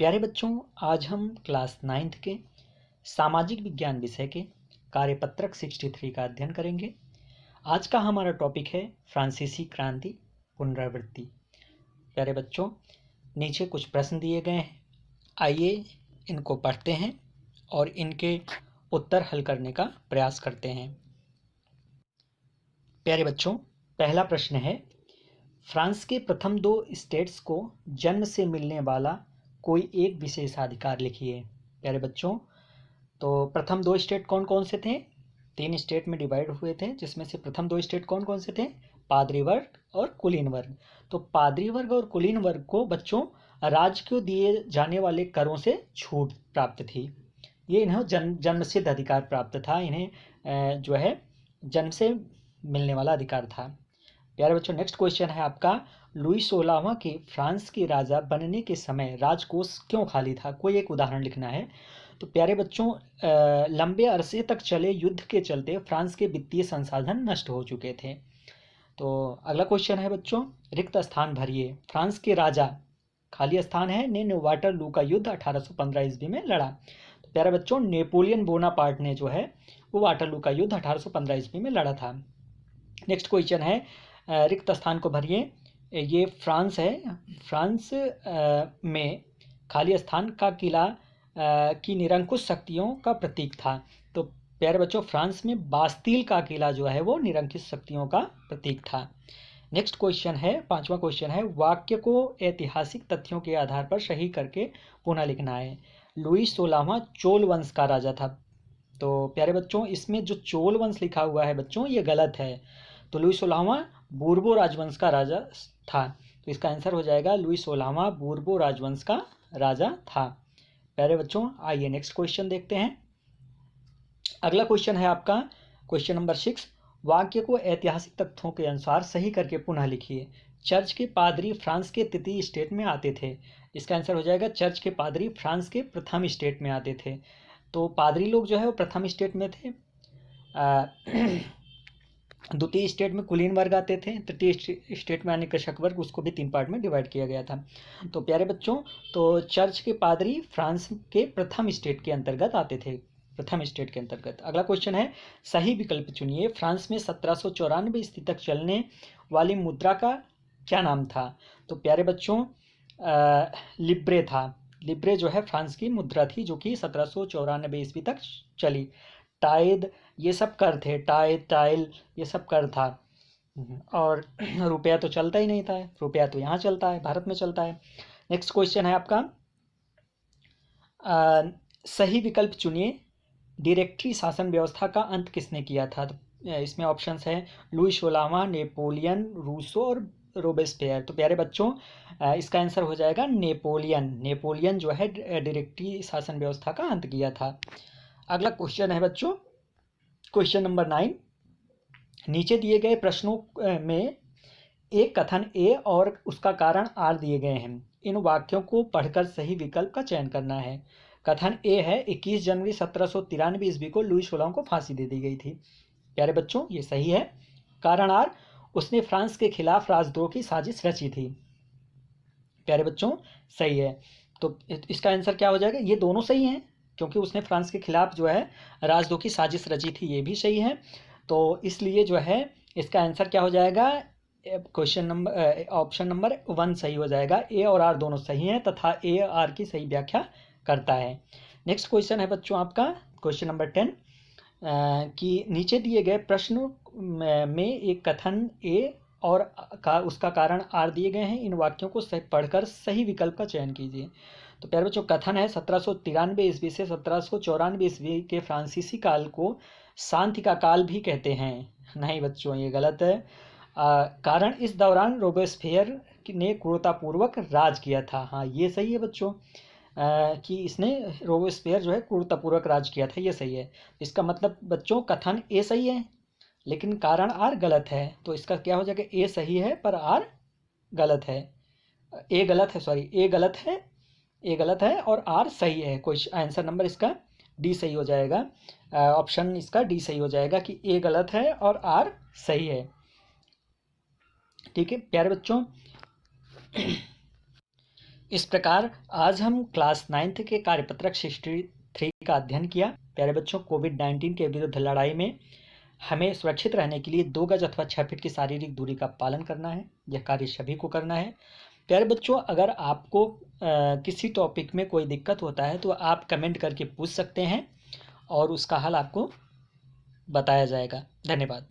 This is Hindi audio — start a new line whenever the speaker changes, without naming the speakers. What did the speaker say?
प्यारे बच्चों, आज हम क्लास 9th के सामाजिक विज्ञान विषय के कार्यपत्रक 63 का अध्ययन करेंगे। आज का हमारा टॉपिक है फ्रांसीसी क्रांति पुनरावृत्ति। प्यारे बच्चों, नीचे कुछ प्रश्न दिए गए हैं, आइए इनको पढ़ते हैं और इनके उत्तर हल करने का प्रयास करते हैं। प्यारे बच्चों, पहला प्रश्न है, फ्रांस के प्रथम दो स्टेट्स को जन्म से मिलने वाला कोई एक विशेषाधिकार लिखिए। प्यारे बच्चों, तो प्रथम दो स्टेट कौन कौन से थे? 3 स्टेट में डिवाइड हुए थे, जिसमें से प्रथम 2 स्टेट कौन कौन से थे? पादरी वर्ग और कुलीन वर्ग। तो पादरी वर्ग और कुलीन वर्ग को बच्चों राज्य को दिए जाने वाले करों से छूट प्राप्त थी। ये इन्हें जन्म सिद्ध अधिकार प्राप्त था, इन्हें जो है जन्म से मिलने वाला अधिकार था। प्यारे बच्चों, नेक्स्ट क्वेश्चन है आपका, लुई 16वां के फ्रांस के राजा बनने के समय राजकोष क्यों खाली था? कोई एक उदाहरण लिखना है। तो प्यारे बच्चों, लंबे अरसे तक चले युद्ध के चलते फ्रांस के वित्तीय संसाधन नष्ट हो चुके थे। तो अगला क्वेश्चन है बच्चों, रिक्त स्थान भरिए। फ्रांस के राजा, खाली स्थान है, ने वाटरलू का युद्ध 1815 ईस्वी में लड़ा। तो प्यारे बच्चों, नेपोलियन बोनापार्ट ने जो है वो वाटरलू का युद्ध 1815 ईस्वी में लड़ा था। नेक्स्ट क्वेश्चन है, रिक्त स्थान को भरिए। ये फ्रांस है, फ्रांस में खाली स्थान का किला की निरंकुश शक्तियों का प्रतीक था। तो प्यारे बच्चों, फ्रांस में बास्तील का किला जो है वो निरंकुश शक्तियों का प्रतीक था। नेक्स्ट क्वेश्चन है, पांचवा क्वेश्चन है, वाक्य को ऐतिहासिक तथ्यों के आधार पर सही करके पुनः लिखना है। लुई 16वां चोल वंश का राजा था। तो प्यारे बच्चों, इसमें जो चोल वंश लिखा हुआ है बच्चों ये गलत है। तो लुई 16वां बूर्बो राजवंश का राजा था। तो इसका आंसर हो जाएगा लुई 16वां बूर्बो राजवंश का राजा था। प्यारे बच्चों, आइए नेक्स्ट क्वेश्चन देखते हैं। अगला क्वेश्चन है आपका क्वेश्चन नंबर 6, वाक्य को ऐतिहासिक तथ्यों के अनुसार सही करके पुनः लिखिए। चर्च के पादरी फ्रांस के तृतीय स्टेट में आते थे। इसका आंसर हो जाएगा चर्च के पादरी फ्रांस के प्रथम स्टेट में आते थे। तो पादरी लोग जो है वो प्रथम स्टेट में थे। द्वितीय स्टेट में कुलीन वर्ग आते थे। तृतीय स्टेट में आने कृषक वर्ग, उसको भी 3 पार्ट में डिवाइड किया गया था। तो प्यारे बच्चों, तो चर्च के पादरी फ्रांस के प्रथम स्टेट के अंतर्गत आते थे, प्रथम स्टेट के अंतर्गत। अगला क्वेश्चन है, सही विकल्प चुनिए। फ्रांस में 1794 ईस्वी तक चलने वाली मुद्रा का क्या नाम था? तो प्यारे बच्चों, लिब्रे था। लिब्रे जो है फ्रांस की मुद्रा थी जो कि 1794 ईस्वी तक चली। टाइद ये सब कर थे, टाइल ये सब कर था। और रुपया तो चलता ही नहीं था, रुपया तो यहाँ चलता है, भारत में चलता है। नेक्स्ट क्वेश्चन है आपका, सही विकल्प चुनिए। डायरेक्टरी शासन व्यवस्था का अंत किसने किया था? तो इसमें ऑप्शंस है लुई 16वां, नेपोलियन, रूसो और रोबेस्पियर। तो प्यारे बच्चों, इसका आंसर हो जाएगा नेपोलियन। नेपोलियन जो है डायरेक्टरी शासन व्यवस्था का अंत किया था। अगला क्वेश्चन है बच्चों क्वेश्चन नंबर 9, नीचे दिए गए प्रश्नों में एक कथन ए और उसका कारण आर दिए गए हैं। इन वाक्यों को पढ़कर सही विकल्प का चयन करना है। कथन ए है, 21 जनवरी 1793 ईस्वी को लुई 16 को फांसी दे दी गई थी। प्यारे बच्चों, ये सही है। कारण आर, उसने फ्रांस के खिलाफ राजद्रोह की साजिश रची थी। प्यारे बच्चों, सही है। तो इसका आंसर क्या हो जाएगा? ये दोनों सही हैं, क्योंकि उसने फ्रांस के खिलाफ जो है राजद्रोह की साजिश रची थी, ये भी सही है। तो इसलिए जो है इसका आंसर क्या हो जाएगा? क्वेश्चन नंबर ऑप्शन नंबर 1 सही हो जाएगा। ए और आर दोनों सही हैं तथा ए आर की सही व्याख्या करता है। नेक्स्ट क्वेश्चन है बच्चों आपका क्वेश्चन नंबर 10, कि नीचे दिए गए प्रश्न में एक कथन ए और उसका कारण आर दिए गए हैं। इन वाक्यों को पढ़कर सही विकल्प का चयन कीजिए। तो प्यारे बच्चों, कथन है 1793 ईस्वी से 1794 ईस्वी के फ्रांसीसी काल को शांति का काल भी कहते हैं। नहीं बच्चों, ये गलत है। कारण इस दौरान रोबेस्पियर ने क्रूरतापूर्वक राज किया था। हाँ, ये सही है बच्चों, कि इसने रोबेस्पियर जो है क्रूरतापूर्वक राज किया था, ये सही है। इसका मतलब बच्चों कथन ए सही है लेकिन कारण आर गलत है। तो इसका क्या हो जाएगा? ए सही है पर आर गलत है। ए गलत है, सॉरी, ए गलत है, ए गलत है और आर सही है। कोई आंसर नंबर इसका डी सही हो जाएगा। ऑप्शन इसका डी सही हो जाएगा कि ए गलत है और आर सही है। ठीक है प्यारे बच्चों, इस प्रकार आज हम क्लास 9th के कार्यपत्रक हिस्ट्री 3 का अध्ययन किया। प्यारे बच्चों, कोविड-19 के विरुद्ध लड़ाई में हमें सुरक्षित रहने के लिए 2 गज अथवा 6 फीट की शारीरिक दूरी का पालन करना है। यह कार्य सभी को करना है। प्यारे बच्चों, अगर आपको किसी टॉपिक में कोई दिक्कत होता है तो आप कमेंट करके पूछ सकते हैं और उसका हल आपको बताया जाएगा। धन्यवाद।